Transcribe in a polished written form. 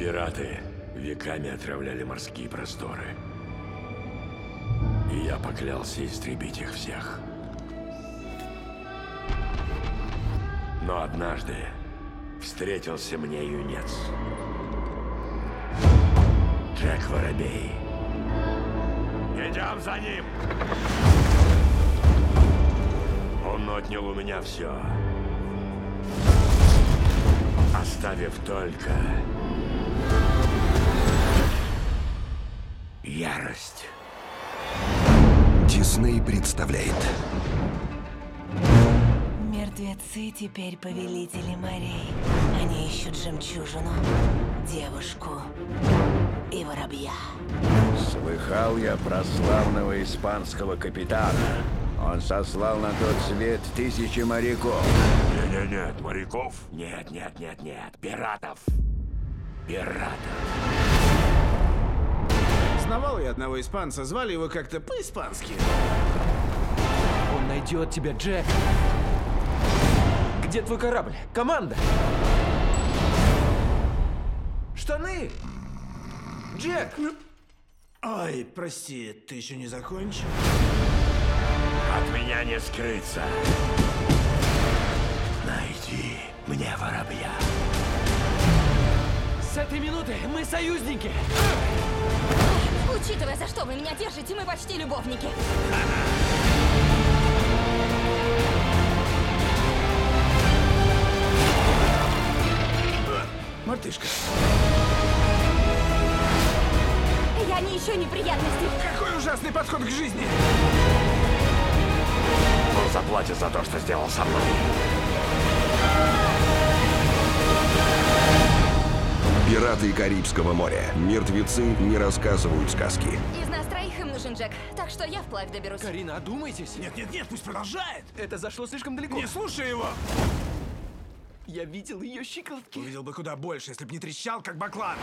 Пираты веками отравляли морские просторы. И я поклялся истребить их всех. Но однажды встретился мне юнец. Джек Воробей. Идем за ним! Он отнял у меня все, оставив только ярость. Дисней представляет Мертвецы теперь повелители морей. Они ищут жемчужину, девушку и воробья. Слыхал я про славного испанского капитана. Он сослал на тот свет 1000 моряков. Нет, моряков? Нет. Пиратов. Знавал я одного испанца, звали его как-то по-испански. Он найдет тебя, Джек. Где твой корабль? Команда! Штаны! Джек! Ой, прости, ты еще не закончил? От меня не скрыться. Найди мне воробья. С этой минуты мы союзники! Учитывая, за что вы меня держите, мы почти любовники. Мартышка. Я не ищу неприятностей. Какой ужасный подход к жизни! Он заплатит за то, что сделал со мной. «Пираты Карибского моря». Мертвецы не рассказывают сказки. Из нас троих им нужен Джек, так что я вплавь доберусь. Карина, одумайтесь. Нет, пусть продолжает! Это зашло слишком далеко. Не слушай его! Я видел ее щиколотки. Увидел бы куда больше, если б не трещал, как баклан.